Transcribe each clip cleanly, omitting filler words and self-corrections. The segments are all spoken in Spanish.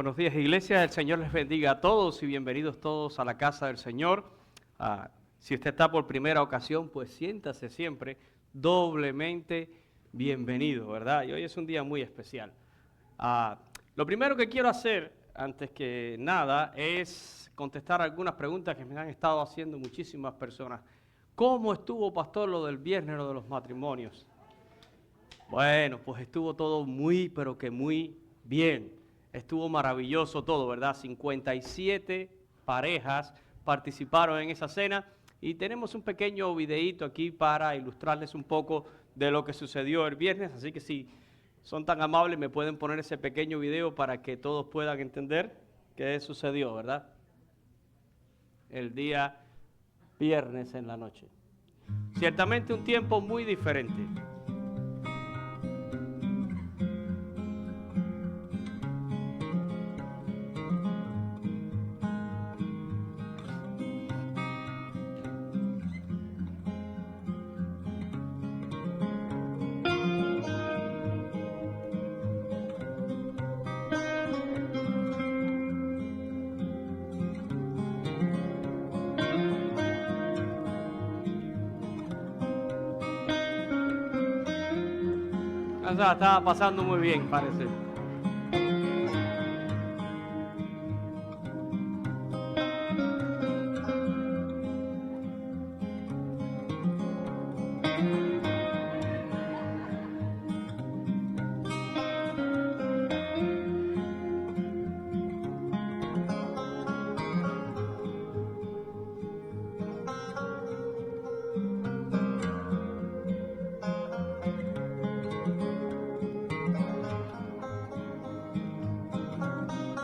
Buenos días, iglesia. El Señor les bendiga a todos y bienvenidos todos a la casa del Señor. Si usted está por primera ocasión, pues siéntase siempre doblemente bienvenido, ¿verdad? Y hoy es un día muy especial. Lo primero que quiero hacer, antes que nada, es contestar algunas preguntas que me han estado haciendo muchísimas personas. ¿Cómo estuvo, pastor, lo del viernes, lo de los matrimonios? Bueno, pues estuvo todo muy, pero que muy bien. Estuvo maravilloso todo, ¿verdad? 57 parejas participaron en esa cena y tenemos un pequeño videíto aquí para ilustrarles un poco de lo que sucedió el viernes. Así que si son tan amables me pueden poner ese pequeño video para que todos puedan entender qué sucedió, ¿verdad? El día viernes en la noche. Ciertamente un tiempo muy diferente. O sea, estaba pasando muy bien, parece.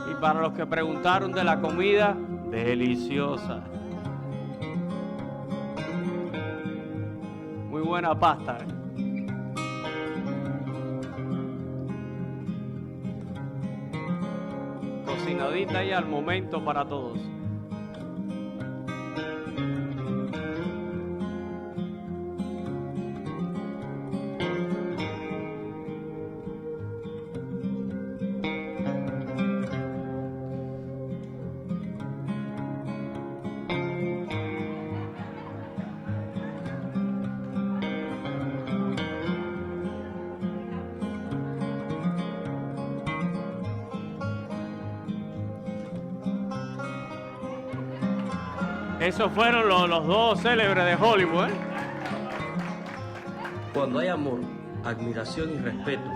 Y para los que preguntaron de la comida, deliciosa. Muy buena pasta, ¿eh? Cocinadita y al momento para todos. Esos fueron los dos célebres de Hollywood, ¿eh? Cuando hay amor, admiración y respeto,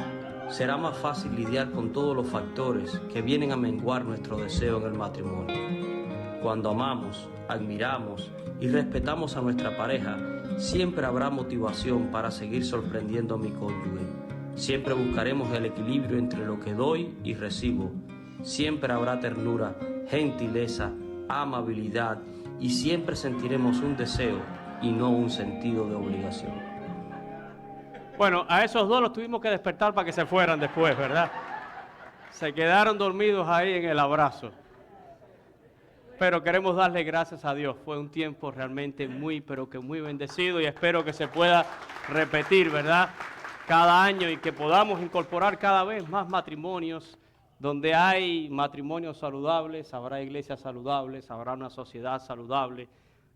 será más fácil lidiar con todos los factores que vienen a menguar nuestro deseo en el matrimonio. Cuando amamos, admiramos y respetamos a nuestra pareja, siempre habrá motivación para seguir sorprendiendo a mi cónyuge. Siempre buscaremos el equilibrio entre lo que doy y recibo. Siempre habrá ternura, gentileza, amabilidad y siempre sentiremos un deseo y no un sentido de obligación. Bueno, a esos dos los tuvimos que despertar para que se fueran después, ¿verdad? Se quedaron dormidos ahí en el abrazo. Pero queremos darle gracias a Dios. Fue un tiempo realmente muy, pero que muy bendecido y espero que se pueda repetir, ¿verdad? Cada año y que podamos incorporar cada vez más matrimonios. Donde hay matrimonios saludables, habrá iglesias saludables, habrá una sociedad saludable,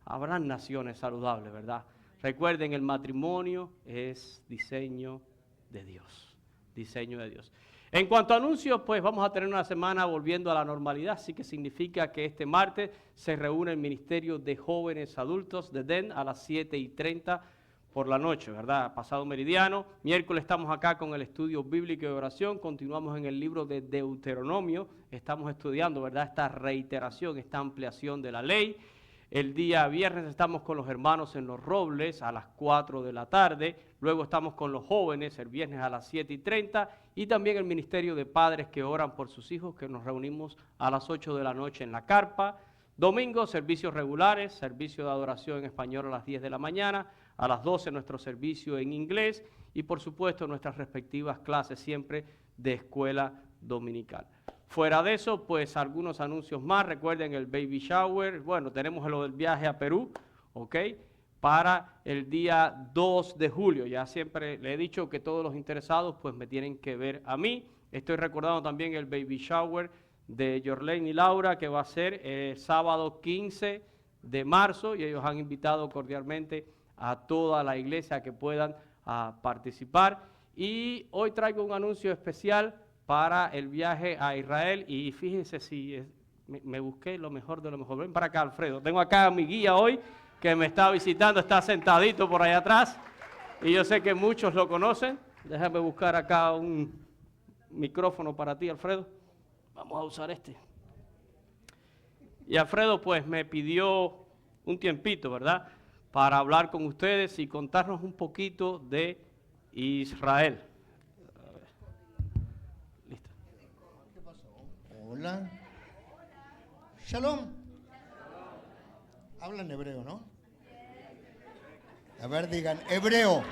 habrá naciones saludables, ¿verdad? Recuerden, el matrimonio es diseño de Dios, diseño de Dios. En cuanto a anuncios, pues vamos a tener una semana volviendo a la normalidad, así que significa que este martes se reúne el Ministerio de Jóvenes Adultos de DEN a las 7:30 por la noche, ¿verdad? Pasado meridiano. Miércoles estamos acá con el estudio bíblico de oración, continuamos en el libro de Deuteronomio, estamos estudiando, ¿verdad? Esta reiteración, esta ampliación de la ley. El día viernes estamos con los hermanos en Los Robles a las 4 de la tarde, luego estamos con los jóvenes el viernes a las 7:30 y también el Ministerio de Padres que oran por sus hijos, que nos reunimos a las 8 de la noche en la carpa. Domingo, servicios regulares, servicio de adoración en español a las 10 de la mañana, a las 12 nuestro servicio en inglés y por supuesto nuestras respectivas clases siempre de escuela dominical. Fuera de eso, pues algunos anuncios más. Recuerden el baby shower. Bueno, tenemos lo del viaje a Perú, ¿ok? Para el día 2 de julio. Ya siempre le he dicho que todos los interesados pues me tienen que ver a mí. Estoy recordando también el baby shower de Yorlene y Laura, que va a ser sábado 15 de marzo, y ellos han invitado cordialmente a toda la iglesia a que puedan participar. Y hoy traigo un anuncio especial para el viaje a Israel, y fíjense si me busqué lo mejor de lo mejor. Ven para acá, Alfredo. Tengo acá a mi guía hoy, que me está visitando, está sentadito por allá atrás, y yo sé que muchos lo conocen. Déjame buscar acá un micrófono para ti, Alfredo. Vamos a usar este. Y Alfredo pues me pidió un tiempito, ¿verdad?, para hablar con ustedes y contarnos un poquito de Israel. Listo. ¿Qué pasó? Hola. Shalom. Hablan hebreo, ¿no? A ver, digan, hebreo.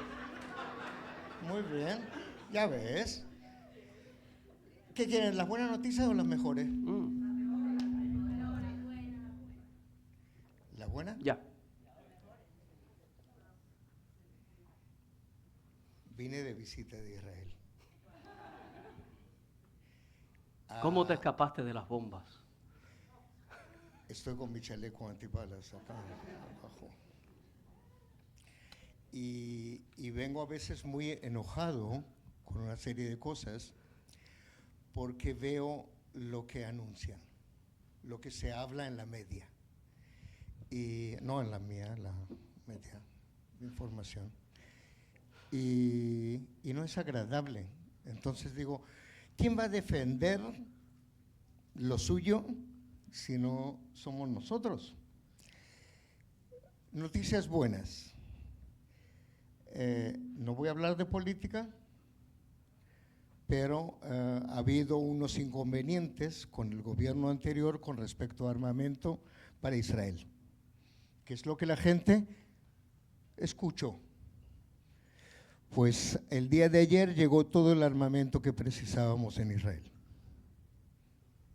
Muy bien, ya ves. ¿Qué quieren, las buenas noticias o las mejores? ¿Las buenas? Ya. Vine de visita de Israel. ¿Cómo te escapaste de las bombas? Estoy con mi chaleco antibalas acá abajo. Y vengo a veces muy enojado con una serie de cosas porque veo lo que anuncian, lo que se habla en la media. Y no en la mía, la media de información. Y no es agradable. Entonces digo, ¿quién va a defender lo suyo si no somos nosotros? Noticias buenas. No voy a hablar de política, pero ha habido unos inconvenientes con el gobierno anterior con respecto a armamento para Israel, que es lo que la gente escuchó. Pues el día de ayer llegó todo el armamento que precisábamos en Israel.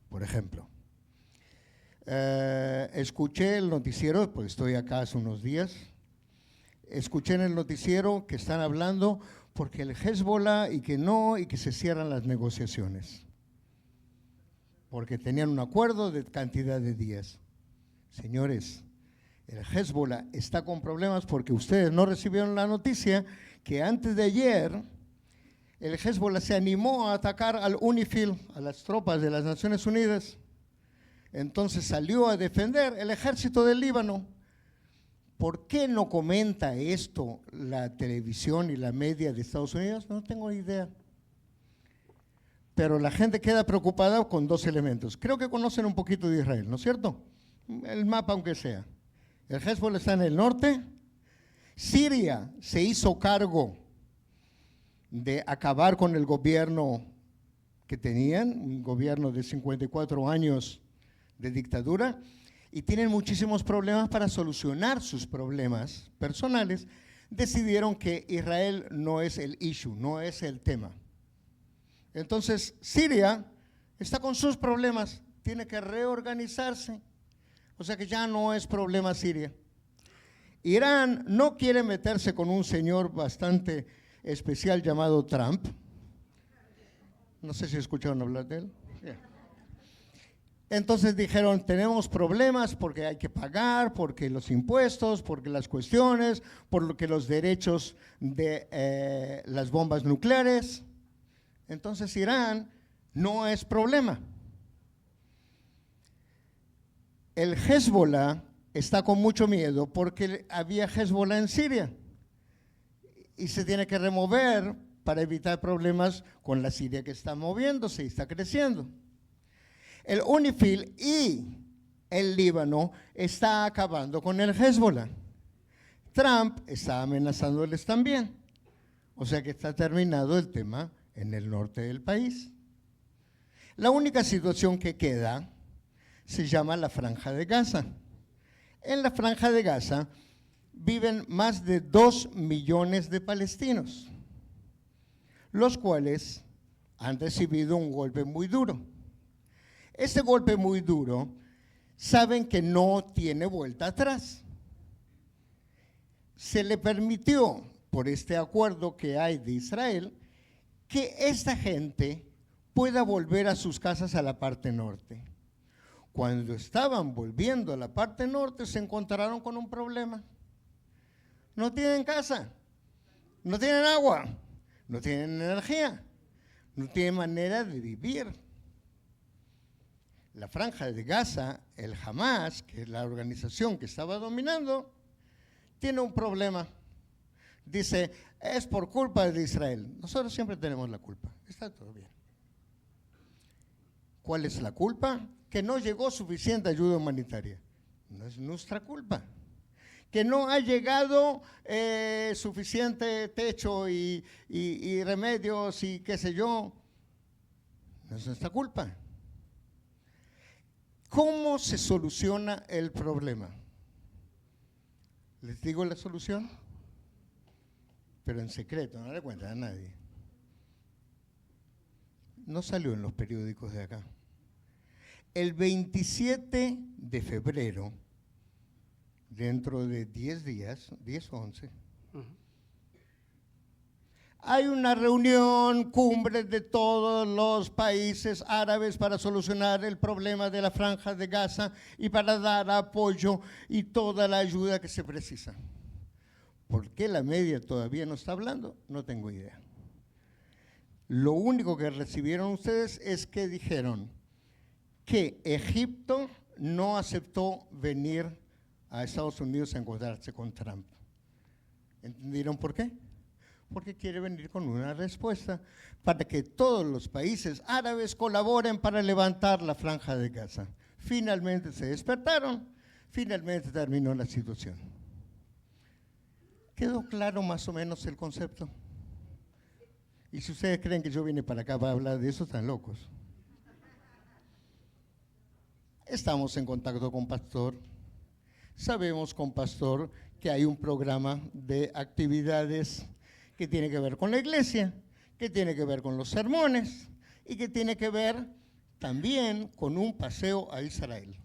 Por ejemplo, escuché el noticiero, pues estoy acá hace unos días, escuché en el noticiero que están hablando porque el Hezbollah y que se cierran las negociaciones, porque tenían un acuerdo de cantidad de días. Señores, el Hezbollah está con problemas porque ustedes no recibieron la noticia que antes de ayer el Hezbollah se animó a atacar al UNIFIL, a las tropas de las Naciones Unidas. Entonces salió a defender el ejército del Líbano. ¿Por qué no comenta esto la televisión y la media de Estados Unidos? No tengo idea. Pero la gente queda preocupada con dos elementos. Creo que conocen un poquito de Israel, ¿no es cierto? El mapa aunque sea. El Hezbollah está en el norte. Siria se hizo cargo de acabar con el gobierno que tenían, un gobierno de 54 años de dictadura, y tienen muchísimos problemas para solucionar sus problemas personales. Decidieron que Israel no es el issue, no es el tema. Entonces, Siria está con sus problemas, tiene que reorganizarse, o sea que ya no es problema Siria. Irán no quiere meterse con un señor bastante especial llamado Trump. No sé si escucharon hablar de él. Yeah. Entonces dijeron, tenemos problemas porque hay que pagar, porque los impuestos, porque las cuestiones, porque los derechos de las bombas nucleares. Entonces Irán no es problema. El Hezbollah está con mucho miedo porque había Hezbollah en Siria y se tiene que remover para evitar problemas con la Siria que está moviéndose y está creciendo. El UNIFIL y el Líbano está acabando con el Hezbollah. Trump está amenazándoles también. O sea que está terminado el tema en el norte del país. La única situación que queda se llama la Franja de Gaza. En la Franja de Gaza viven más de 2 millones de palestinos, los cuales han recibido un golpe muy duro. Este golpe muy duro, saben que no tiene vuelta atrás. Se le permitió, por este acuerdo que hay de Israel, que esta gente pueda volver a sus casas a la parte norte. Cuando estaban volviendo a la parte norte, se encontraron con un problema. No tienen casa, no tienen agua, no tienen energía, no tienen manera de vivir. La Franja de Gaza, el Hamas, que es la organización que estaba dominando, tiene un problema. Dice, es por culpa de Israel. Nosotros siempre tenemos la culpa. Está todo bien. ¿Cuál es la culpa? Que no llegó suficiente ayuda humanitaria. No es nuestra culpa. Que no ha llegado suficiente techo y remedios y qué sé yo. No es nuestra culpa. ¿Cómo se soluciona el problema? Les digo la solución, pero en secreto, no le cuentan a nadie. No salió en los periódicos de acá. El 27 de febrero, dentro de 10 días, 10 o 11, hay una reunión, cumbre de todos los países árabes para solucionar el problema de la Franja de Gaza y para dar apoyo y toda la ayuda que se precisa. ¿Por qué la media todavía no está hablando? No tengo idea. Lo único que recibieron ustedes es que dijeron que Egipto no aceptó venir a Estados Unidos a encontrarse con Trump. ¿Entendieron por qué? Porque quiere venir con una respuesta para que todos los países árabes colaboren para levantar la Franja de Gaza. Finalmente se despertaron, finalmente terminó la situación. ¿Quedó claro más o menos el concepto? Y si ustedes creen que yo vine para acá para hablar de eso, están locos. Estamos en contacto con Pastor. Sabemos con Pastor que hay un programa de actividades que tiene que ver con la iglesia, que tiene que ver con los sermones y que tiene que ver también con un paseo a Israel.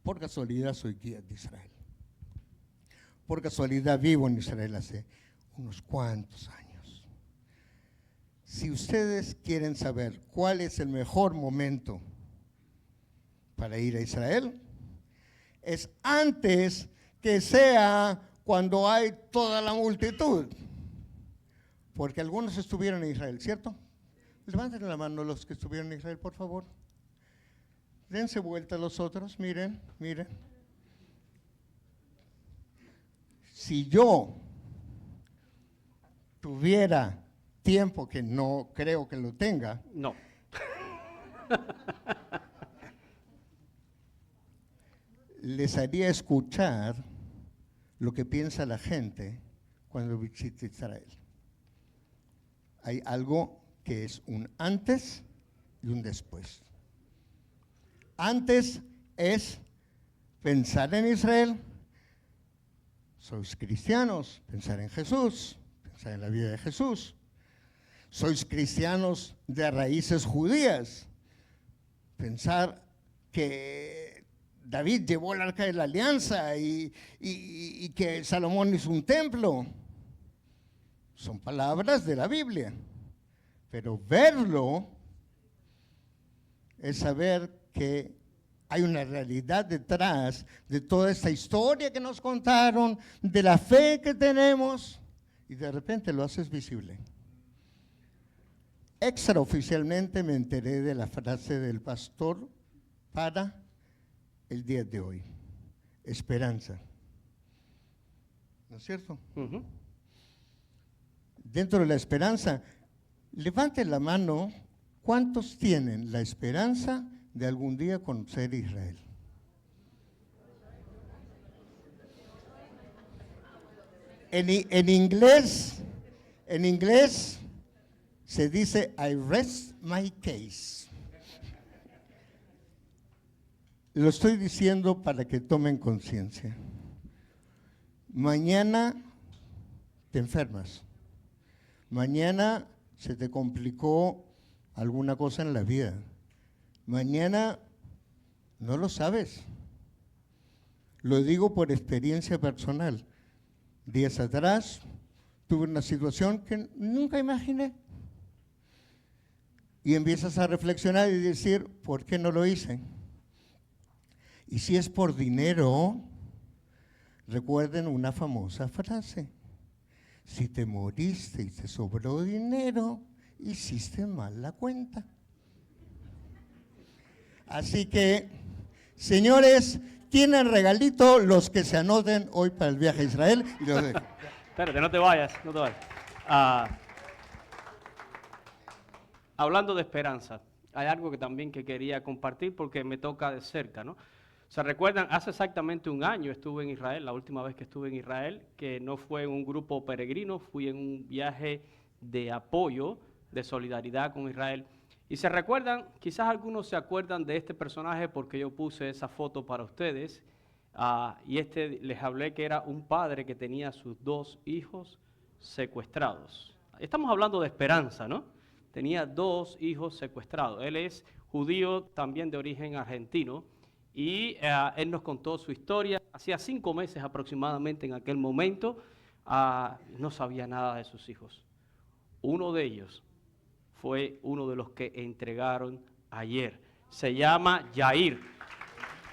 Por casualidad soy guía de Israel. Por casualidad vivo en Israel hace unos cuantos años. Si ustedes quieren saber cuál es el mejor momento para ir a Israel, es antes que sea cuando hay toda la multitud. Porque algunos estuvieron en Israel, ¿cierto? Levanten la mano los que estuvieron en Israel, por favor. Dense vuelta a los otros, miren, miren. Si yo tuviera tiempo, que no creo que lo tenga, no. Les haría escuchar lo que piensa la gente cuando visita Israel. Hay algo que es un antes y un después. Antes es pensar en Israel, sois cristianos, pensar en Jesús, pensar en la vida de Jesús. Sois cristianos de raíces judías, pensar que David llevó el arca de la alianza y que Salomón hizo un templo. Son palabras de la Biblia, pero verlo es saber que hay una realidad detrás de toda esta historia que nos contaron, de la fe que tenemos, y de repente lo haces visible. Extraoficialmente me enteré de la frase del pastor para el día de hoy: esperanza. ¿No es cierto? Dentro de la esperanza, levanten la mano, ¿cuántos tienen la esperanza de algún día conocer Israel? En inglés se dice I rest my case. Lo estoy diciendo para que tomen conciencia. Mañana te enfermas. Mañana se te complicó alguna cosa en la vida. Mañana no lo sabes. Lo digo por experiencia personal. Días atrás tuve una situación que nunca imaginé. Y empiezas a reflexionar y decir, ¿por qué no lo hice? Y si es por dinero, recuerden una famosa frase. Si te moriste y te sobró dinero, hiciste mal la cuenta. Así que, señores, tienen regalito los que se anoten hoy para el viaje a Israel. Y los dejo. Espérate, no te vayas, no te vayas. Hablando de esperanza, hay algo que también que quería compartir porque me toca de cerca, ¿no? ¿Se recuerdan? Hace exactamente un año estuve en Israel, la última vez que estuve en Israel, que no fue en un grupo peregrino, fui en un viaje de apoyo, de solidaridad con Israel. Y se recuerdan, quizás algunos se acuerdan de este personaje porque yo puse esa foto para ustedes. Y les hablé que era un padre que tenía sus 2 hijos secuestrados. Estamos hablando de esperanza, ¿no? Tenía 2 hijos secuestrados. Él es judío, también de origen argentino. Y él nos contó su historia. Hacía 5 meses aproximadamente en aquel momento. No sabía nada de sus hijos. Uno de ellos fue uno de los que entregaron ayer. Se llama Yair.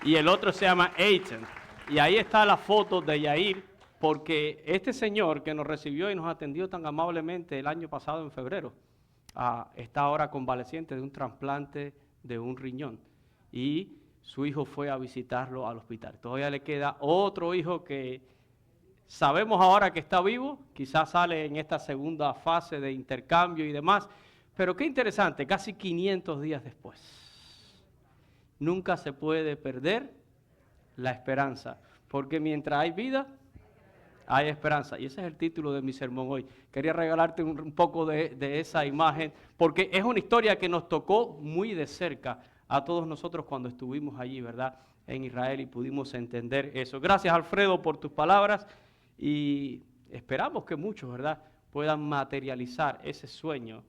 Y el otro se llama Eitan. Y ahí está la foto de Yair, porque este señor que nos recibió y nos atendió tan amablemente el año pasado en febrero, está ahora convaleciente de un trasplante de un riñón. Y su hijo fue a visitarlo al hospital. Todavía le queda otro hijo que sabemos ahora que está vivo, quizás sale en esta segunda fase de intercambio y demás, pero qué interesante, casi 500 días después. Nunca se puede perder la esperanza, porque mientras hay vida, hay esperanza. Y ese es el título de mi sermón hoy. Quería regalarte un poco de esa imagen, porque es una historia que nos tocó muy de cerca a todos nosotros cuando estuvimos allí, ¿verdad?, en Israel, y pudimos entender eso. Gracias, Alfredo, por tus palabras, y esperamos que muchos, ¿verdad?, puedan materializar ese sueño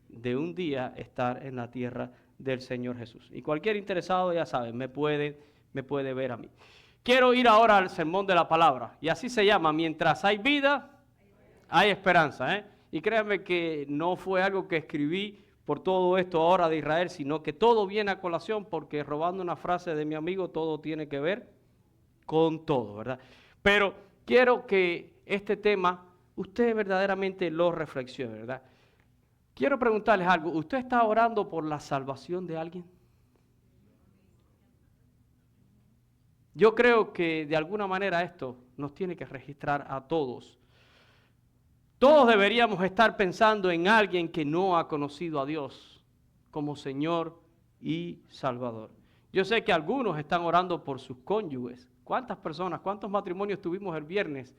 de un día estar en la tierra del Señor Jesús. Y cualquier interesado, ya sabe, me puede ver a mí. Quiero ir ahora al sermón de la palabra, y así se llama: mientras hay vida, hay esperanza, ¿eh? Y créanme que no fue algo que escribí por todo esto ahora de Israel, sino que todo viene a colación, porque robando una frase de mi amigo, todo tiene que ver con todo, ¿verdad? Pero quiero que este tema usted verdaderamente lo reflexione, ¿verdad? Quiero preguntarles algo. ¿Usted está orando por la salvación de alguien? Yo creo que de alguna manera esto nos tiene que registrar a todos. Todos deberíamos estar pensando en alguien que no ha conocido a Dios como Señor y Salvador. Yo sé que algunos están orando por sus cónyuges. ¿Cuántas personas, cuántos matrimonios tuvimos el viernes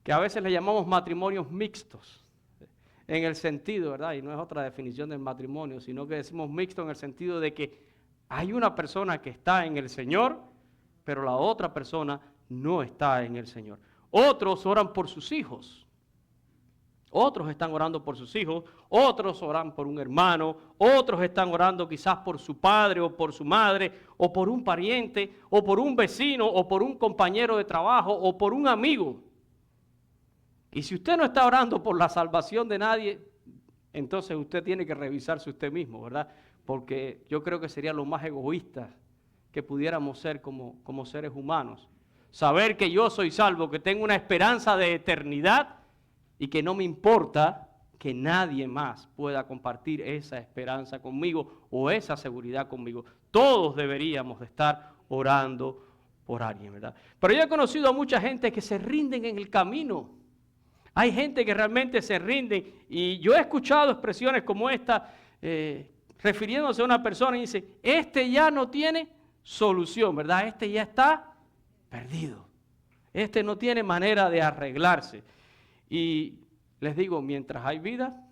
que a veces le llamamos matrimonios mixtos? En el sentido, ¿verdad? Y no es otra definición del matrimonio, sino que decimos mixto en el sentido de que hay una persona que está en el Señor, pero la otra persona no está en el Señor. Otros oran por sus hijos. Otros están orando por sus hijos, otros oran por un hermano, otros están orando quizás por su padre o por su madre, o por un pariente, o por un vecino, o por un compañero de trabajo, o por un amigo. Y si usted no está orando por la salvación de nadie, entonces usted tiene que revisarse usted mismo, ¿verdad? Porque yo creo que sería lo más egoísta que pudiéramos ser como seres humanos. Saber que yo soy salvo, que tengo una esperanza de eternidad, y que no me importa que nadie más pueda compartir esa esperanza conmigo o esa seguridad conmigo. Todos deberíamos de estar orando por alguien, ¿verdad? Pero yo he conocido a mucha gente que se rinden en el camino. Hay gente que realmente se rinden, y yo he escuchado expresiones como esta, refiriéndose a una persona, y dice: este ya no tiene solución, ¿verdad? Este ya está perdido. Este no tiene manera de arreglarse. Y les digo, mientras hay vida,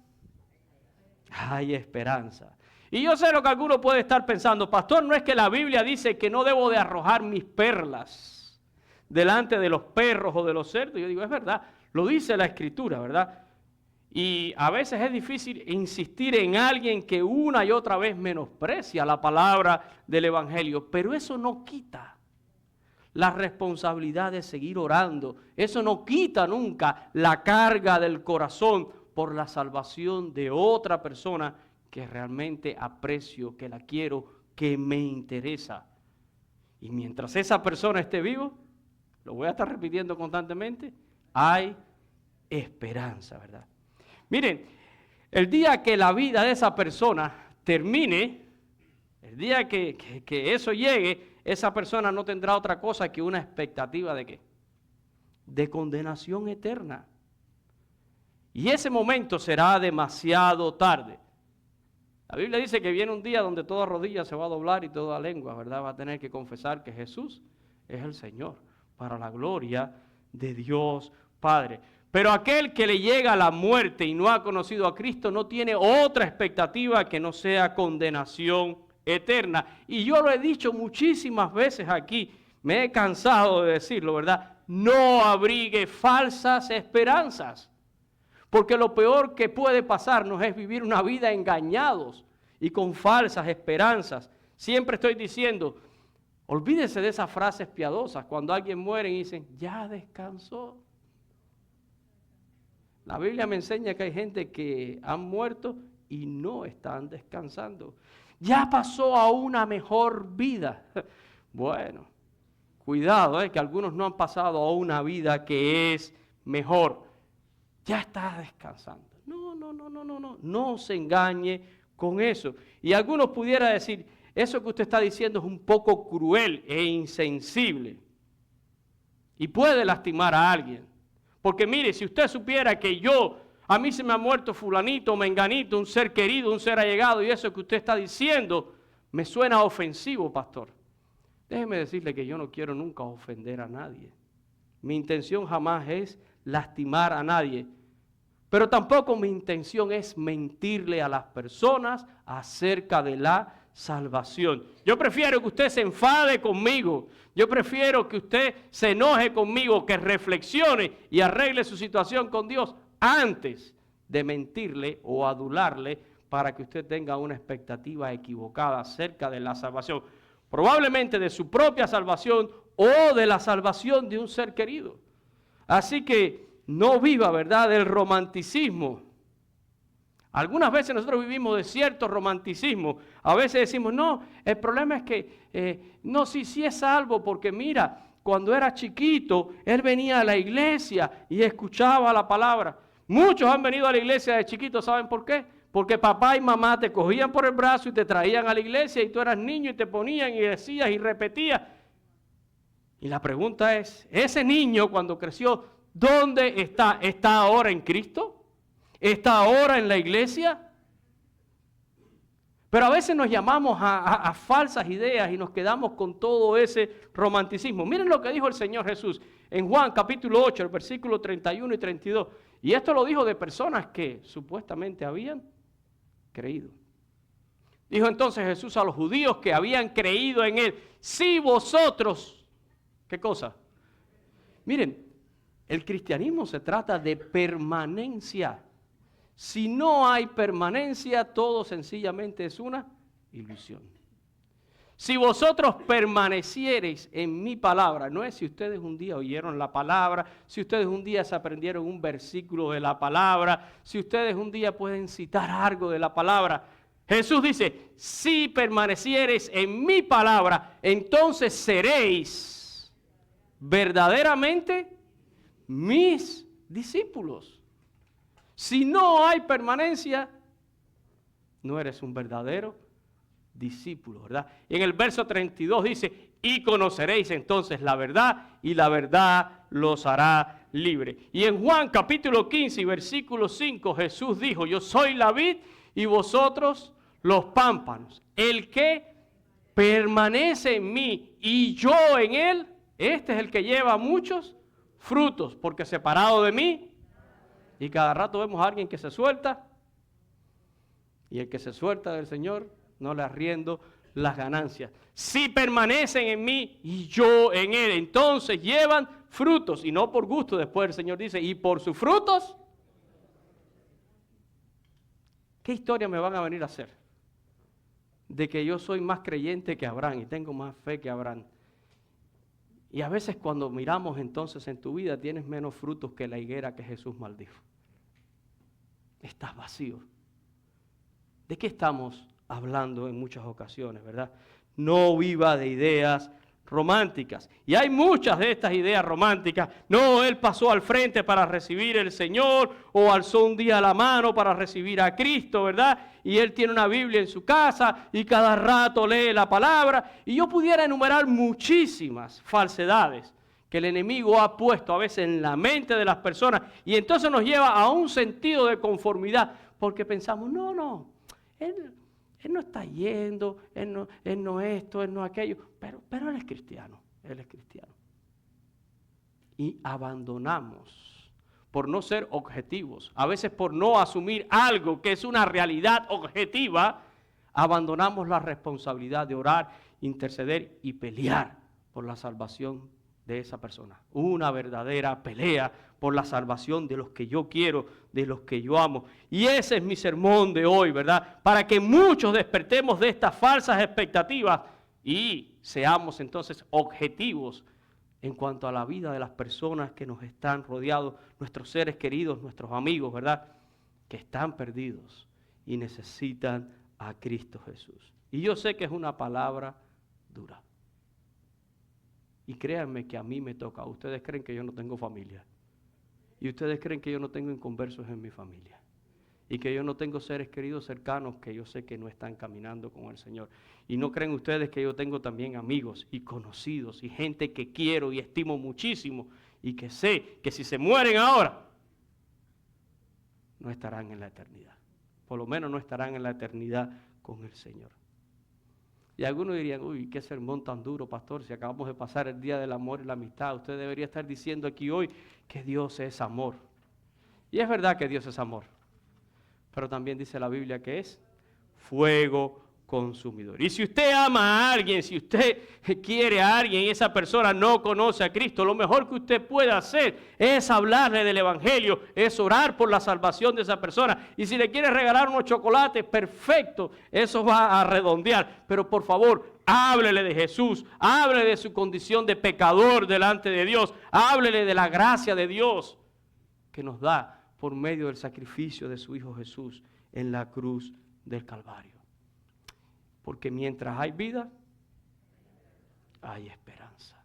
hay esperanza. Y yo sé lo que alguno puede estar pensando: pastor, ¿no es que la Biblia dice que no debo de arrojar mis perlas delante de los perros o de los cerdos? Yo digo, es verdad, lo dice la Escritura, ¿verdad? Y a veces es difícil insistir en alguien que una y otra vez menosprecia la palabra del Evangelio, pero eso no quita la responsabilidad de seguir orando. Eso no quita nunca la carga del corazón por la salvación de otra persona que realmente aprecio, que la quiero, que me interesa. Y mientras esa persona esté vivo, lo voy a estar repitiendo constantemente, hay esperanza, ¿verdad? Miren, el día que la vida de esa persona termine, el día que eso llegue, esa persona no tendrá otra cosa que una expectativa ¿de qué? De condenación eterna. Y ese momento será demasiado tarde. La Biblia dice que viene un día donde toda rodilla se va a doblar y toda lengua, ¿verdad? Va a tener que confesar que Jesús es el Señor, para la gloria de Dios Padre. Pero aquel que le llega a la muerte y no ha conocido a Cristo no tiene otra expectativa que no sea condenación eterna. Y yo lo he dicho muchísimas veces aquí, me he cansado de decirlo, ¿verdad? No abrigue falsas esperanzas. Porque lo peor que puede pasarnos es vivir una vida engañados y con falsas esperanzas. Siempre estoy diciendo, olvídese de esas frases piadosas cuando alguien muere y dicen, ya descansó. La Biblia me enseña que hay gente que han muerto y no están descansando. Ya pasó a una mejor vida. Bueno, cuidado, que algunos no han pasado a una vida que es mejor. Ya está descansando. No se engañe con eso. Y algunos pudieran decir, eso que usted está diciendo es un poco cruel e insensible. Y puede lastimar a alguien. Porque mire, si usted supiera que a mí se me ha muerto fulanito, menganito, un ser querido, un ser allegado, y eso que usted está diciendo me suena ofensivo, pastor. Déjeme decirle que yo no quiero nunca ofender a nadie. Mi intención jamás es lastimar a nadie. Pero tampoco mi intención es mentirle a las personas acerca de la salvación. Yo prefiero que usted se enfade conmigo. Yo prefiero que usted se enoje conmigo, que reflexione y arregle su situación con Dios antes de mentirle o adularle para que usted tenga una expectativa equivocada acerca de la salvación. Probablemente de su propia salvación o de la salvación de un ser querido. Así que no viva, ¿verdad?, del romanticismo. Algunas veces nosotros vivimos de cierto romanticismo. A veces decimos, no, el problema es que, sí es salvo, porque mira, cuando era chiquito, él venía a la iglesia y escuchaba la palabra. Muchos han venido a la iglesia de chiquitos, ¿saben por qué? Porque papá y mamá te cogían por el brazo y te traían a la iglesia y tú eras niño y te ponían y decías y repetías. Y la pregunta es, ese niño cuando creció, ¿dónde está? ¿Está ahora en Cristo? ¿Está ahora en la iglesia? Pero a veces nos llamamos a falsas ideas y nos quedamos con todo ese romanticismo. Miren lo que dijo el Señor Jesús en Juan capítulo 8, el versículo 31 y 32. Y esto lo dijo de personas que supuestamente habían creído. Dijo entonces Jesús a los judíos que habían creído en Él, si vosotros, ¿qué cosa? Miren, el cristianismo se trata de permanencia. Si no hay permanencia, todo sencillamente es una ilusión. Si vosotros permaneciereis en mi palabra, no es si ustedes un día oyeron la palabra, si ustedes un día se aprendieron un versículo de la palabra, si ustedes un día pueden citar algo de la palabra. Jesús dice, si permaneciereis en mi palabra, entonces seréis verdaderamente mis discípulos. Si no hay permanencia, no eres un verdadero discípulo, ¿verdad? Y en el verso 32 dice, y conoceréis entonces la verdad, y la verdad los hará libre. Y en Juan capítulo 15, versículo 5, Jesús dijo, yo soy la vid y vosotros los pámpanos. El que permanece en mí y yo en él, este es el que lleva muchos frutos, porque separado de mí, y cada rato vemos a alguien que se suelta, y el que se suelta del Señor, no le arriendo las ganancias. Si permanecen en mí y yo en él, entonces llevan frutos, y no por gusto, después el Señor dice, y por sus frutos, ¿qué historia me van a venir a hacer? De que yo soy más creyente que Abraham y tengo más fe que Abraham. Y a veces cuando miramos entonces en tu vida tienes menos frutos que la higuera que Jesús maldijo. Estás vacío. ¿De qué estamos hablando en muchas ocasiones, verdad? No viva de ideas románticas. Y hay muchas de estas ideas románticas. No, él pasó al frente para recibir el Señor, o alzó un día la mano para recibir a Cristo, ¿verdad? Y él tiene una Biblia en su casa y cada rato lee la palabra. Y yo pudiera enumerar muchísimas falsedades que el enemigo ha puesto a veces en la mente de las personas, y entonces nos lleva a un sentido de conformidad, porque pensamos, no, él no está yendo, él no esto, él no aquello, pero él es cristiano, Y abandonamos por no ser objetivos, a veces por no asumir algo que es una realidad objetiva, abandonamos la responsabilidad de orar, interceder y pelear por la salvación de esa persona. Una verdadera pelea por la salvación de los que yo quiero, de los que yo amo. Y ese es mi sermón de hoy, ¿verdad? Para que muchos despertemos de estas falsas expectativas y seamos entonces objetivos en cuanto a la vida de las personas que nos están rodeados, nuestros seres queridos, nuestros amigos, ¿verdad? Que están perdidos y necesitan a Cristo Jesús. Y yo sé que es una palabra dura. Y créanme que a mí me toca. Ustedes creen que yo no tengo familia. Y ustedes creen que yo no tengo inconversos en mi familia. Y que yo no tengo seres queridos cercanos que yo sé que no están caminando con el Señor. Y no creen ustedes que yo tengo también amigos y conocidos y gente que quiero y estimo muchísimo y que sé que si se mueren ahora, no estarán en la eternidad. Por lo menos no estarán en la eternidad con el Señor. Y algunos dirían, uy, qué sermón tan duro, pastor, si acabamos de pasar el día del amor y la amistad. Usted debería estar diciendo aquí hoy que Dios es amor. Y es verdad que Dios es amor, pero también dice la Biblia que es fuego consumidor. Y si usted ama a alguien, si usted quiere a alguien y esa persona no conoce a Cristo, lo mejor que usted puede hacer es hablarle del Evangelio, es orar por la salvación de esa persona. Y si le quiere regalar unos chocolates, perfecto, eso va a redondear. Pero por favor, háblele de Jesús, háblele de su condición de pecador delante de Dios, háblele de la gracia de Dios que nos da por medio del sacrificio de su Hijo Jesús en la cruz del Calvario. Porque mientras hay vida, hay esperanza.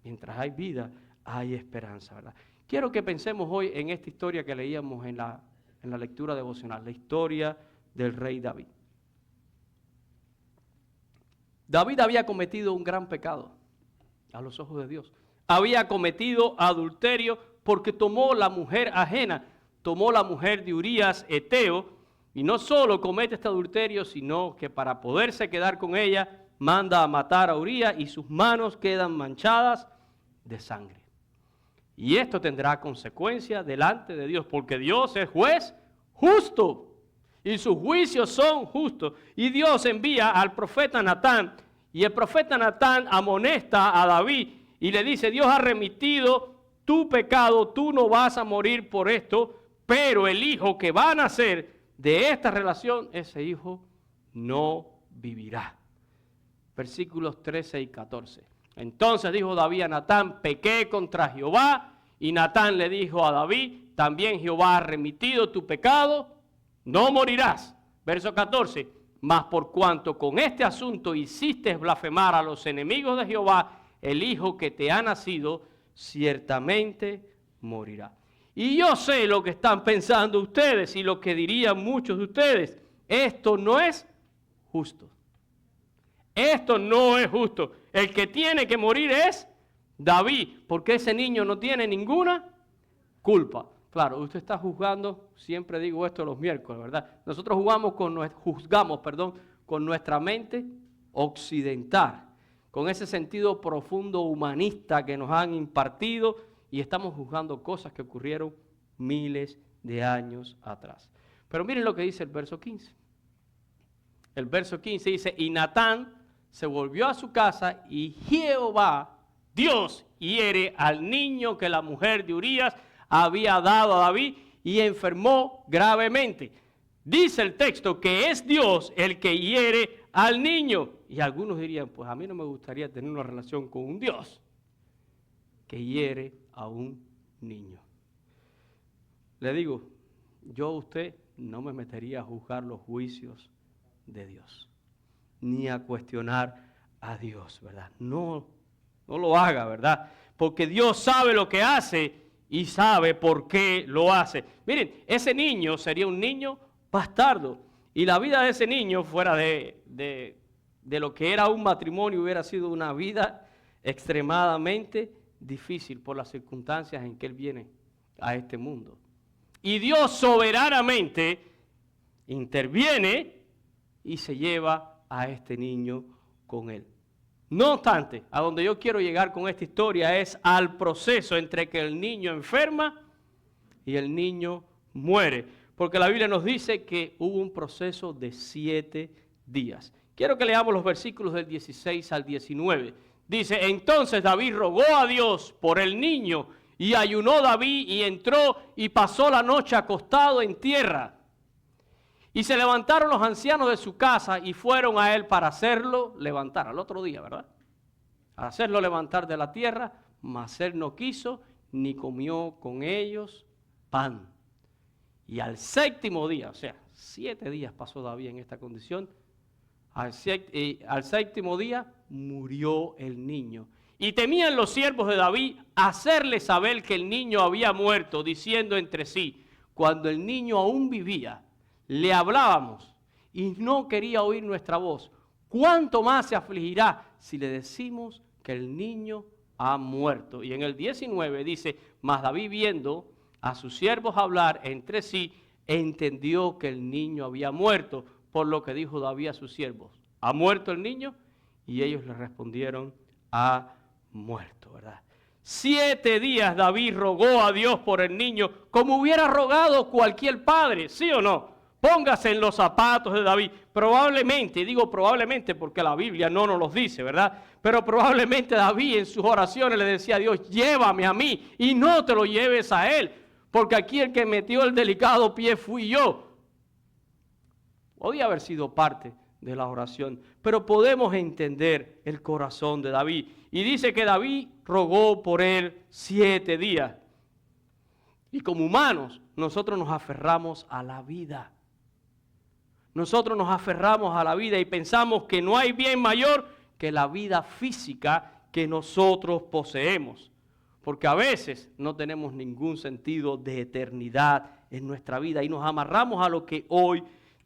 Mientras hay vida, hay esperanza, ¿verdad? Quiero que pensemos hoy en esta historia que leíamos en la lectura devocional, la historia del rey David. David había cometido un gran pecado a los ojos de Dios. Había cometido adulterio porque tomó la mujer ajena, tomó la mujer de Urías, Eteo. Y no solo comete este adulterio, sino que para poderse quedar con ella, manda a matar a Urías y sus manos quedan manchadas de sangre. Y esto tendrá consecuencias delante de Dios, porque Dios es juez justo y sus juicios son justos. Y Dios envía al profeta Natán, y el profeta Natán amonesta a David y le dice, Dios ha remitido tu pecado, tú no vas a morir por esto, pero el hijo que va a nacer de esta relación, ese hijo no vivirá. Versículos 13 y 14. Entonces dijo David a Natán, pequé contra Jehová, y Natán le dijo a David, también Jehová ha remitido tu pecado, no morirás. Verso 14, mas por cuanto con este asunto hiciste blasfemar a los enemigos de Jehová, el hijo que te ha nacido ciertamente morirá. Y yo sé lo que están pensando ustedes y lo que dirían muchos de ustedes. Esto no es justo. Esto no es justo. El que tiene que morir es David, porque ese niño no tiene ninguna culpa. Claro, usted está juzgando, siempre digo esto los miércoles, ¿verdad? Nosotros juzgamos con nuestra mente occidental, con ese sentido profundo humanista que nos han impartido, y estamos juzgando cosas que ocurrieron miles de años atrás. Pero miren lo que dice el verso 15. El verso 15 dice, y Natán se volvió a su casa y Jehová, Dios, hiere al niño que la mujer de Urías había dado a David y enfermó gravemente. Dice el texto que es Dios el que hiere al niño. Y algunos dirían, pues a mí no me gustaría tener una relación con un Dios que hiere a un niño. Le digo, yo a usted no me metería a juzgar los juicios de Dios, ni a cuestionar a Dios, ¿verdad? No lo haga, ¿verdad? Porque Dios sabe lo que hace y sabe por qué lo hace. Miren, ese niño sería un niño bastardo. Y la vida de ese niño, fuera de lo que era un matrimonio, hubiera sido una vida extremadamente difícil por las circunstancias en que él viene a este mundo. Y Dios soberanamente interviene y se lleva a este niño con él. No obstante, a donde yo quiero llegar con esta historia es al proceso entre que el niño enferma y el niño muere. Porque la Biblia nos dice que hubo un proceso de 7 días. Quiero que leamos los versículos del 16 al 19. Dice, entonces David rogó a Dios por el niño y ayunó David y entró y pasó la noche acostado en tierra. Y se levantaron los ancianos de su casa y fueron a él para hacerlo levantar, al otro día, ¿verdad? A hacerlo levantar de la tierra, mas él no quiso ni comió con ellos pan. Y al 7º día, o sea, 7 días pasó David en esta condición, al 7º día murió el niño. Y temían los siervos de David hacerle saber que el niño había muerto, diciendo entre sí, cuando el niño aún vivía, le hablábamos y no quería oír nuestra voz. ¿Cuánto más se afligirá si le decimos que el niño ha muerto? Y en el 19 dice, mas David viendo a sus siervos hablar entre sí, entendió que el niño había muerto, por lo que dijo David a sus siervos, ¿ha muerto el niño? Y ellos le respondieron, ha muerto, ¿verdad? 7 días David rogó a Dios por el niño, como hubiera rogado cualquier padre, ¿sí o no? Póngase en los zapatos de David. Probablemente, digo probablemente porque la Biblia no nos los dice, ¿verdad? Pero probablemente David en sus oraciones le decía a Dios, llévame a mí y no te lo lleves a él, porque aquí el que metió el delicado pie fui yo. Podía haber sido parte de la oración, pero podemos entender el corazón de David. Y dice que David rogó por él 7 días. Y como humanos, nosotros nos aferramos a la vida. Nosotros nos aferramos a la vida y pensamos que no hay bien mayor que la vida física que nosotros poseemos. Porque a veces no tenemos ningún sentido de eternidad en nuestra vida y nos amarramos a lo que hoy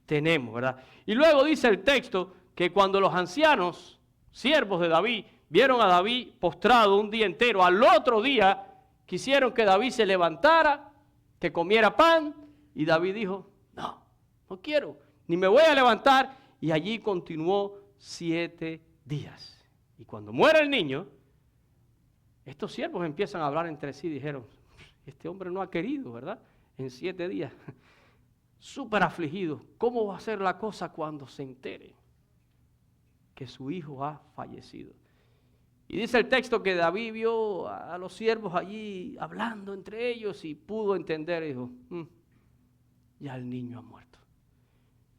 tenemos, ¿verdad? Y luego dice el texto que cuando los ancianos, siervos de David, vieron a David postrado un día entero, al otro día quisieron que David se levantara, que comiera pan, y David dijo, no quiero, ni me voy a levantar, y allí continuó 7 días. Y cuando muere el niño, estos siervos empiezan a hablar entre sí y dijeron, este hombre no ha querido, ¿verdad? En 7 días, súper afligido, ¿cómo va a ser la cosa cuando se entere que su hijo ha fallecido? Y dice el texto que David vio a los siervos allí hablando entre ellos y pudo entender, y dijo, ya el niño ha muerto.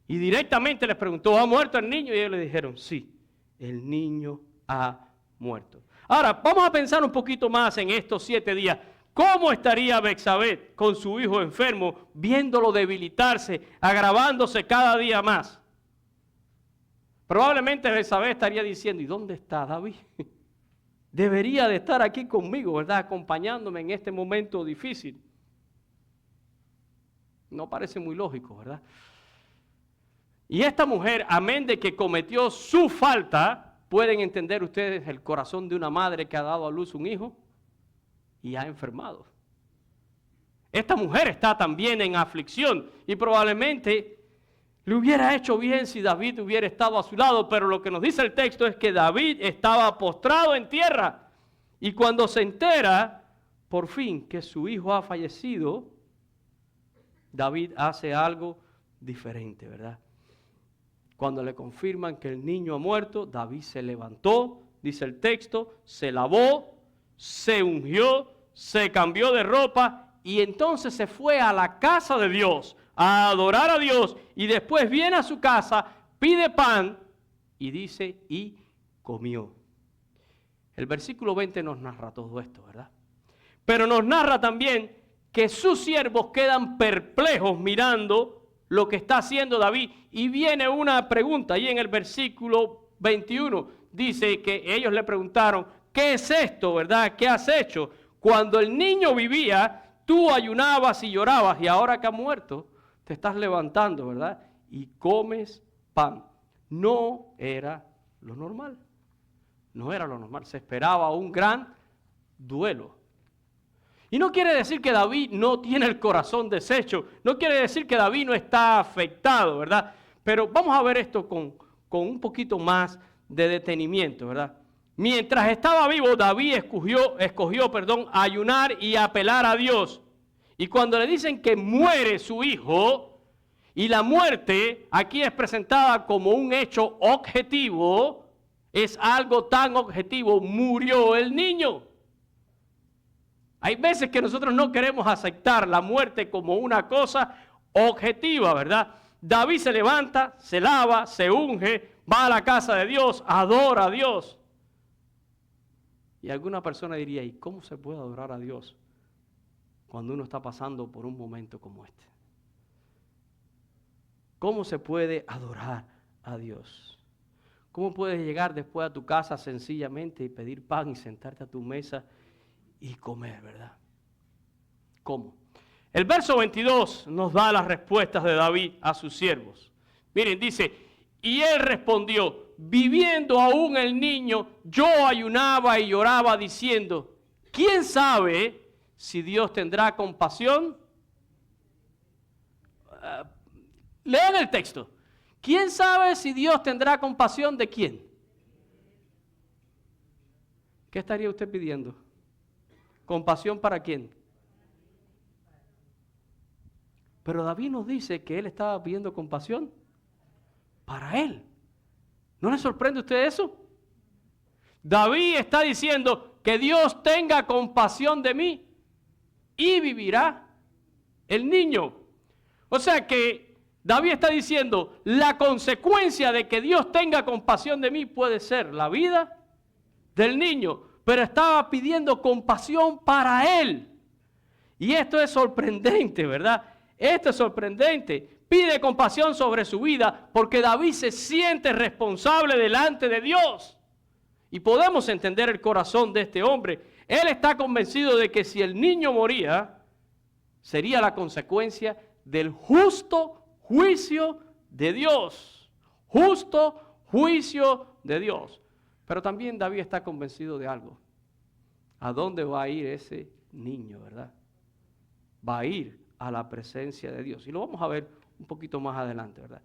Y directamente les preguntó, ¿ha muerto el niño? Y ellos le dijeron, sí, el niño ha muerto. Ahora, vamos a pensar un poquito más en estos 7 días. ¿Cómo estaría Betsabé con su hijo enfermo, viéndolo debilitarse, agravándose cada día más? Probablemente Betsabé estaría diciendo, ¿y dónde está David? Debería de estar aquí conmigo, ¿verdad? Acompañándome en este momento difícil. No parece muy lógico, ¿verdad? Y esta mujer, amén de que cometió su falta, ¿pueden entender ustedes el corazón de una madre que ha dado a luz un hijo y ha enfermado? Esta mujer está también en aflicción y probablemente le hubiera hecho bien si David hubiera estado a su lado, pero lo que nos dice el texto es que David estaba postrado en tierra y cuando se entera por fin que su hijo ha fallecido, David hace algo diferente, ¿verdad? Cuando le confirman que el niño ha muerto, David se levantó, dice el texto, se lavó, se ungió, se cambió de ropa y entonces se fue a la casa de Dios a adorar a Dios y después viene a su casa, pide pan y dice, y comió. El versículo 20 nos narra todo esto, ¿verdad? Pero nos narra también que sus siervos quedan perplejos mirando lo que está haciendo David. Y viene una pregunta, ahí en el versículo 21, dice que ellos le preguntaron, ¿qué es esto, verdad? ¿Qué has hecho? Cuando el niño vivía, tú ayunabas y llorabas, y ahora que ha muerto, te estás levantando, ¿verdad? Y comes pan. No era lo normal. No era lo normal. Se esperaba un gran duelo. Y no quiere decir que David no tiene el corazón deshecho. No quiere decir que David no está afectado, ¿verdad? Pero vamos a ver esto con un poquito más de detenimiento, ¿verdad? Mientras estaba vivo, David escogió, ayunar y apelar a Dios. Y cuando le dicen que muere su hijo, y la muerte aquí es presentada como un hecho objetivo, es algo tan objetivo, murió el niño. Hay veces que nosotros no queremos aceptar la muerte como una cosa objetiva, ¿verdad? David se levanta, se lava, se unge, va a la casa de Dios, adora a Dios. Y alguna persona diría, ¿y cómo se puede adorar a Dios cuando uno está pasando por un momento como este? ¿Cómo se puede adorar a Dios? ¿Cómo puedes llegar después a tu casa sencillamente y pedir pan y sentarte a tu mesa y comer, verdad? ¿Cómo? El verso 22 nos da las respuestas de David a sus siervos. Miren, dice, y él respondió, viviendo aún el niño, yo ayunaba y lloraba diciendo, ¿quién sabe si Dios tendrá compasión? Lean el texto. ¿Quién sabe si Dios tendrá compasión de quién? ¿Qué estaría usted pidiendo? ¿Compasión para quién? Pero David nos dice que él estaba pidiendo compasión para él. ¿No le sorprende a usted eso? David está diciendo que Dios tenga compasión de mí y vivirá el niño. O sea que David está diciendo, la consecuencia de que Dios tenga compasión de mí puede ser la vida del niño, pero estaba pidiendo compasión para él. Y esto es sorprendente, ¿verdad? Esto es sorprendente. Pide compasión sobre su vida porque David se siente responsable delante de Dios. Y podemos entender el corazón de este hombre. Él está convencido de que si el niño moría, sería la consecuencia del justo juicio de Dios. Justo juicio de Dios. Pero también David está convencido de algo. ¿A dónde va a ir ese niño, verdad? Va a ir a la presencia de Dios. Y lo vamos a ver un poquito más adelante, ¿verdad?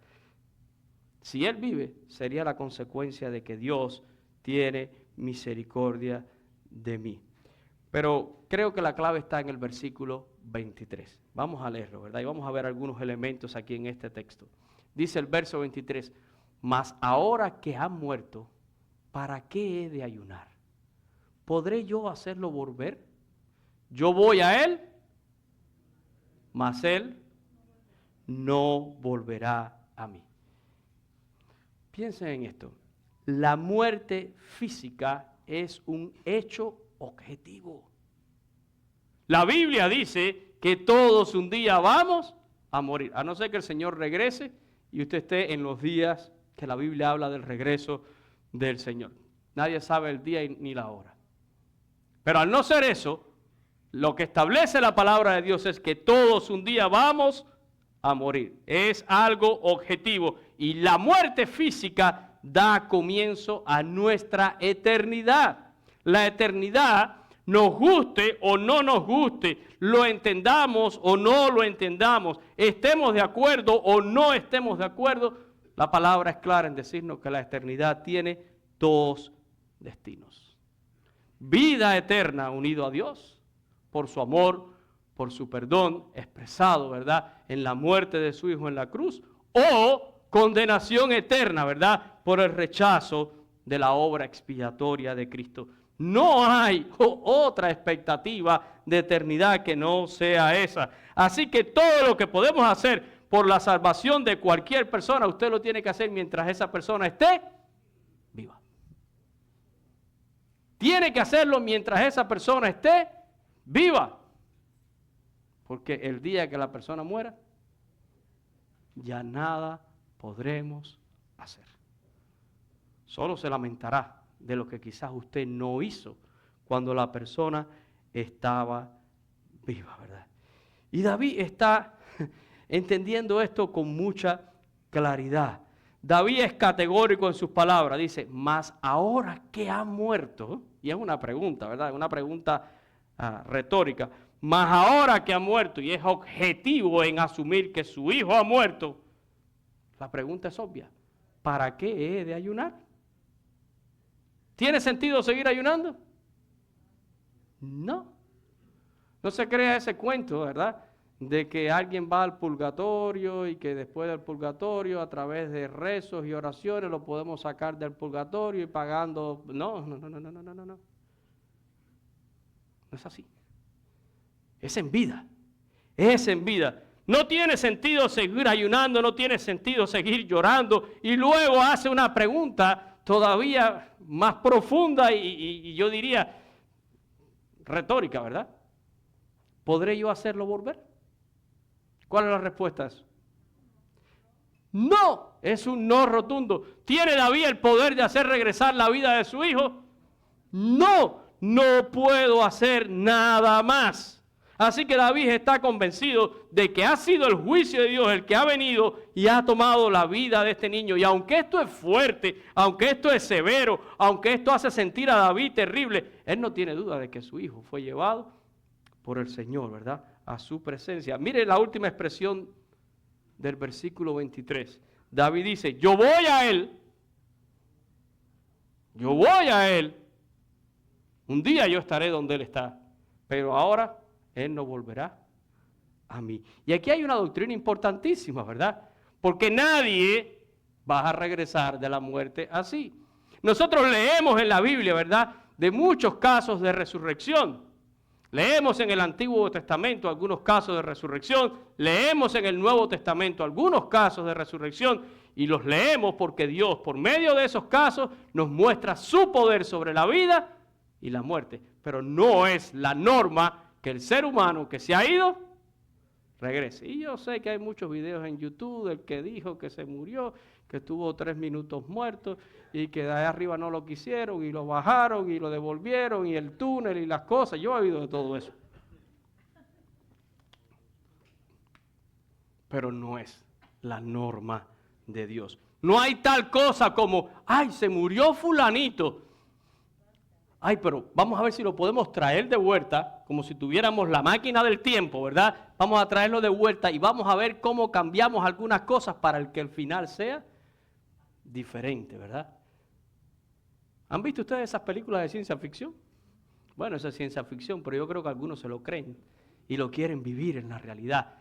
Si él vive, sería la consecuencia de que Dios tiene misericordia de mí. Pero creo que la clave está en el versículo 23. Vamos a leerlo, ¿verdad? Y vamos a ver algunos elementos aquí en este texto. Dice el verso 23, mas ahora que ha muerto, ¿para qué he de ayunar? ¿Podré yo hacerlo volver? Yo voy a él, mas él no volverá a mí. Piensen en esto. La muerte física es un hecho objetivo. La Biblia dice que todos un día vamos a morir, a no ser que el Señor regrese y usted esté en los días que la Biblia habla del regreso del Señor. Nadie sabe el día ni la hora. Pero al no ser eso, lo que establece la palabra de Dios es que todos un día vamos a morir. Es algo objetivo. Y la muerte física da comienzo a nuestra eternidad. La eternidad, nos guste o no nos guste, lo entendamos o no lo entendamos, estemos de acuerdo o no estemos de acuerdo, la palabra es clara en decirnos que la eternidad tiene dos destinos. Vida eterna unido a Dios por su amor, por su perdón expresado, ¿verdad?, en la muerte de su Hijo en la cruz, o condenación eterna, ¿verdad?, por el rechazo de la obra expiatoria de Cristo. No hay otra expectativa de eternidad que no sea esa. Así que todo lo que podemos hacer por la salvación de cualquier persona, usted lo tiene que hacer mientras esa persona esté viva. Tiene que hacerlo mientras esa persona esté viva. Porque el día que la persona muera, ya nada podremos hacer. Solo se lamentará de lo que quizás usted no hizo cuando la persona estaba viva, ¿verdad? Y David está entendiendo esto con mucha claridad. David es categórico en sus palabras, dice, mas ahora que ha muerto, y es una pregunta, ¿verdad? Una pregunta retórica, mas ahora que ha muerto, y es objetivo en asumir que su hijo ha muerto, la pregunta es obvia, ¿para qué he de ayunar? ¿Tiene sentido seguir ayunando? No. No se crea ese cuento, ¿verdad? De que alguien va al purgatorio y que después del purgatorio, a través de rezos y oraciones, lo podemos sacar del purgatorio y pagando. No. No es así. Es en vida. Es en vida. No tiene sentido seguir ayunando, no tiene sentido seguir llorando. Y luego hace una pregunta todavía más profunda y yo diría retórica, ¿verdad? ¿Podré yo hacerlo volver? ¿Cuál es la respuesta a eso? No, es un no rotundo. ¿Tiene David el poder de hacer regresar la vida de su hijo? No, no puedo hacer nada más. Así que David está convencido de que ha sido el juicio de Dios el que ha venido y ha tomado la vida de este niño. Y aunque esto es fuerte, aunque esto es severo, aunque esto hace sentir a David terrible, él no tiene duda de que su hijo fue llevado por el Señor, ¿verdad? A su presencia. Mire la última expresión del versículo 23. David dice, yo voy a él. Yo voy a él. Un día yo estaré donde él está. Pero ahora él no volverá a mí. Y aquí hay una doctrina importantísima, ¿verdad? Porque nadie va a regresar de la muerte así. Nosotros leemos en la Biblia, ¿verdad? De muchos casos de resurrección. Leemos en el Antiguo Testamento algunos casos de resurrección, leemos en el Nuevo Testamento algunos casos de resurrección y los leemos porque Dios, por medio de esos casos, nos muestra su poder sobre la vida y la muerte. Pero no es la norma que el ser humano que se ha ido regrese. Y yo sé que hay muchos videos en YouTube del que dijo que se murió, que estuvo 3 minutos muerto y que de ahí arriba no lo quisieron y lo bajaron y lo devolvieron y el túnel y las cosas. Yo he oído de todo eso. Pero no es la norma de Dios. No hay tal cosa como, ay, se murió fulanito. Ay, pero vamos a ver si lo podemos traer de vuelta, como si tuviéramos la máquina del tiempo, ¿verdad? Vamos a traerlo de vuelta y vamos a ver cómo cambiamos algunas cosas para que el final sea diferente, ¿verdad? ¿Han visto ustedes esas películas de ciencia ficción? Bueno, esa es ciencia ficción, pero yo creo que algunos se lo creen y lo quieren vivir en la realidad.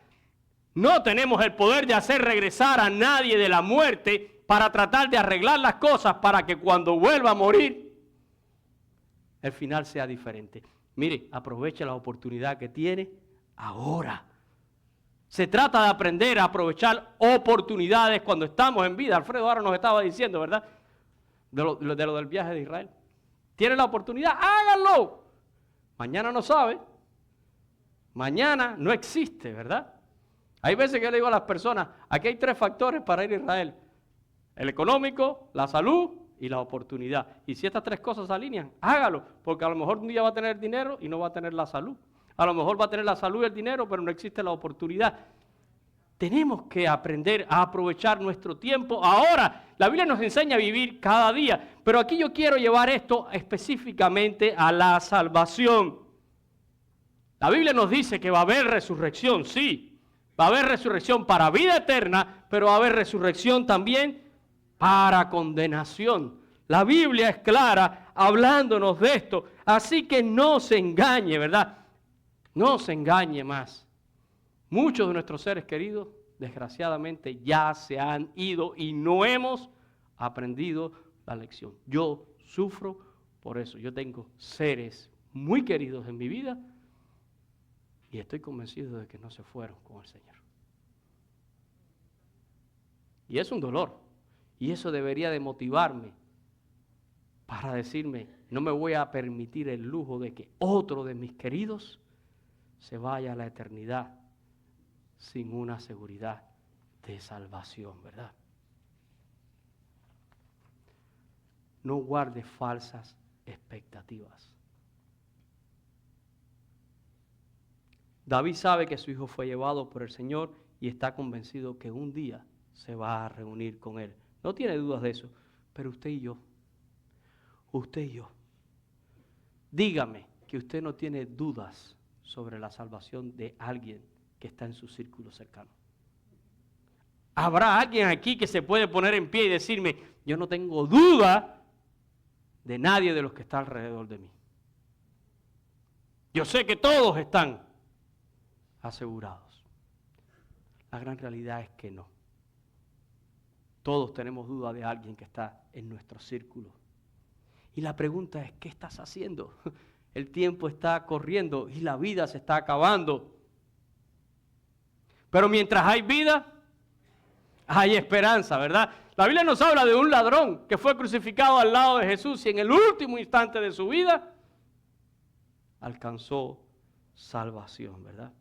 No tenemos el poder de hacer regresar a nadie de la muerte para tratar de arreglar las cosas para que cuando vuelva a morir, el final sea diferente. Mire, aproveche la oportunidad que tiene ahora. Se trata de aprender a aprovechar oportunidades cuando estamos en vida. Alfredo ahora nos estaba diciendo, ¿verdad? De lo del viaje de Israel. ¿Tiene la oportunidad? ¡Háganlo! Mañana no sabe. Mañana no existe, ¿verdad? Hay veces que yo le digo a las personas, aquí hay 3 factores para ir a Israel. El económico, la salud y la oportunidad. Y si estas 3 cosas se alinean, hágalo. Porque a lo mejor un día va a tener dinero y no va a tener la salud. A lo mejor va a tener la salud y el dinero, pero no existe la oportunidad. Tenemos que aprender a aprovechar nuestro tiempo ahora. La Biblia nos enseña a vivir cada día. Pero aquí yo quiero llevar esto específicamente a la salvación. La Biblia nos dice que va a haber resurrección, sí. Va a haber resurrección para vida eterna, pero va a haber resurrección también para condenación. La Biblia es clara hablándonos de esto. Así que no se engañe, ¿verdad? No se engañe más. Muchos de nuestros seres queridos, desgraciadamente, ya se han ido y no hemos aprendido la lección. Yo sufro por eso. Yo tengo seres muy queridos en mi vida y estoy convencido de que no se fueron con el Señor. Y es un dolor. Y eso debería de motivarme para decirme, no me voy a permitir el lujo de que otro de mis queridos se vaya a la eternidad sin una seguridad de salvación, ¿verdad? No guarde falsas expectativas. David sabe que su hijo fue llevado por el Señor y está convencido que un día se va a reunir con él. No tiene dudas de eso, pero usted y yo, dígame que usted no tiene dudas sobre la salvación de alguien que está en su círculo cercano. ¿Habrá alguien aquí que se puede poner en pie y decirme, yo no tengo duda de nadie de los que está alrededor de mí? Yo sé que todos están asegurados. La gran realidad es que no. Todos tenemos duda de alguien que está en nuestro círculo. Y la pregunta es, ¿qué estás haciendo? El tiempo está corriendo y la vida se está acabando. Pero mientras hay vida, hay esperanza, ¿verdad? La Biblia nos habla de un ladrón que fue crucificado al lado de Jesús y en el último instante de su vida alcanzó salvación, ¿verdad?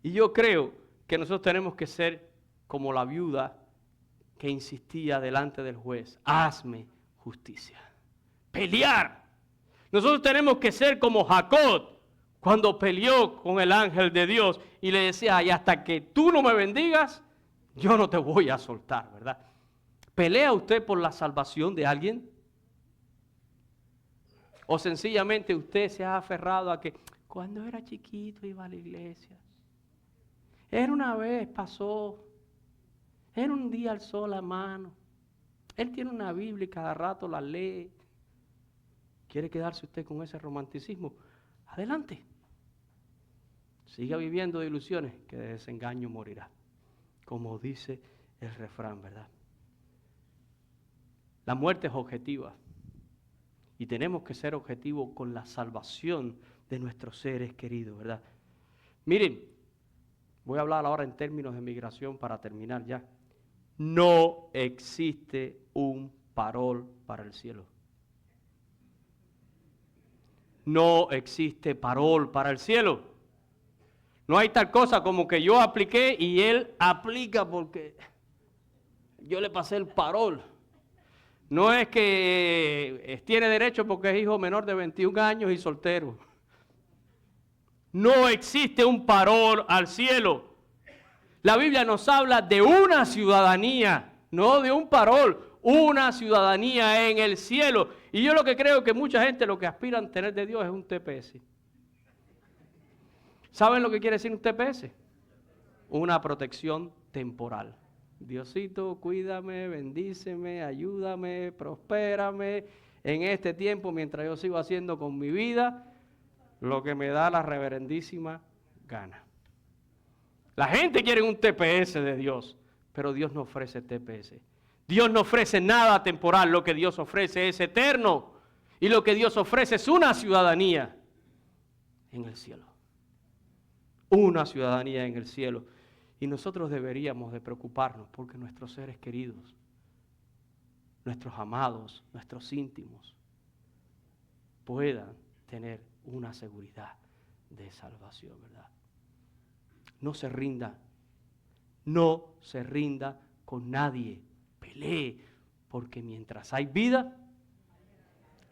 Y yo creo que nosotros tenemos que ser como la viuda que insistía delante del juez, hazme justicia. Pelear. Nosotros tenemos que ser como Jacob cuando peleó con el ángel de Dios y le decía, y hasta que tú no me bendigas, yo no te voy a soltar, ¿verdad? ¿Pelea usted por la salvación de alguien? ¿O sencillamente usted se ha aferrado a que cuando era chiquito iba a la iglesia? Era una vez, pasó. Era un día alzó la mano. Él tiene una Biblia y cada rato la lee. ¿Quiere quedarse usted con ese romanticismo? Adelante. Siga viviendo de ilusiones, que de desengaño morirá. Como dice el refrán, ¿verdad? La muerte es objetiva. Y tenemos que ser objetivos con la salvación de nuestros seres queridos, ¿verdad? Miren, voy a hablar ahora en términos de migración para terminar ya. No existe un parol para el cielo. No existe parol para el cielo. No hay tal cosa como que yo apliqué y él aplica porque yo le pasé el parol. No es que tiene derecho porque es hijo menor de 21 años y soltero. No existe un parol al cielo. La Biblia nos habla de una ciudadanía, no de un parol, una ciudadanía en el cielo. Y yo lo que creo que mucha gente lo que aspiran a tener de Dios es un TPS. ¿Saben lo que quiere decir un TPS? Una protección temporal. Diosito, cuídame, bendíceme, ayúdame, prospérame en este tiempo mientras yo sigo haciendo con mi vida lo que me da la reverendísima gana. La gente quiere un TPS de Dios, pero Dios no ofrece TPS. Dios no ofrece nada temporal, lo que Dios ofrece es eterno. Y lo que Dios ofrece es una ciudadanía en el cielo. Una ciudadanía en el cielo. Y nosotros deberíamos de preocuparnos porque nuestros seres queridos, nuestros amados, nuestros íntimos, puedan tener una seguridad de salvación, ¿verdad? No se rinda con nadie, pelee, porque mientras hay vida,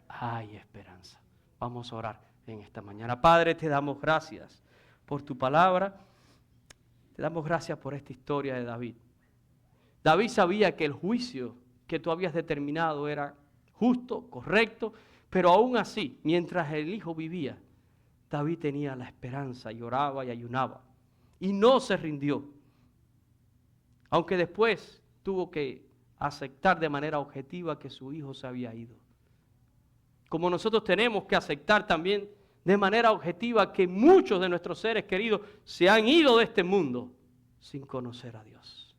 hay esperanza. Vamos a orar en esta mañana. Padre, te damos gracias por tu palabra, te damos gracias por esta historia de David. David sabía que el juicio que tú habías determinado era justo, correcto, pero aún así, mientras el hijo vivía, David tenía la esperanza y oraba y ayunaba. Y no se rindió. Aunque después tuvo que aceptar de manera objetiva que su hijo se había ido. Como nosotros tenemos que aceptar también de manera objetiva que muchos de nuestros seres queridos se han ido de este mundo sin conocer a Dios.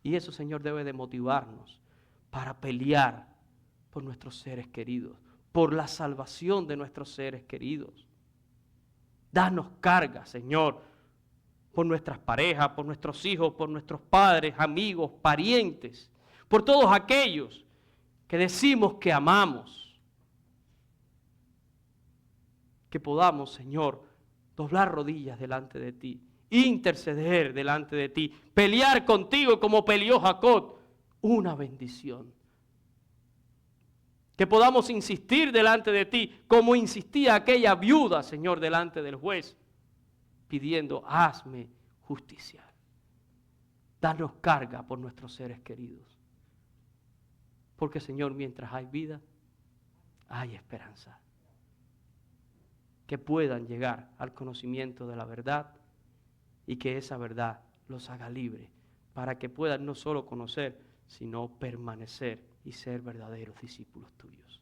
Y eso, Señor, debe de motivarnos para pelear por nuestros seres queridos, por la salvación de nuestros seres queridos. Danos carga, Señor, por nuestras parejas, por nuestros hijos, por nuestros padres, amigos, parientes, por todos aquellos que decimos que amamos. Que podamos, Señor, doblar rodillas delante de ti interceder delante de ti, pelear contigo como peleó Jacob, una bendición. Que podamos insistir delante de ti como insistía aquella viuda, Señor, delante del juez, pidiendo, hazme justicia. Danos carga por nuestros seres queridos. Porque, Señor, mientras hay vida, hay esperanza. Que puedan llegar al conocimiento de la verdad y que esa verdad los haga libres para que puedan no solo conocer, sino permanecer y ser verdaderos discípulos tuyos.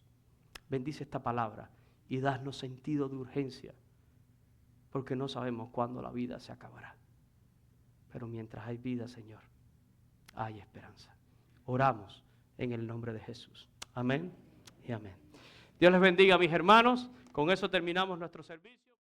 Bendice esta palabra y danos sentido de urgencia, porque no sabemos cuándo la vida se acabará. Pero mientras hay vida, Señor, hay esperanza. Oramos en el nombre de Jesús. Amén y amén. Dios les bendiga, mis hermanos. Con eso terminamos nuestro servicio.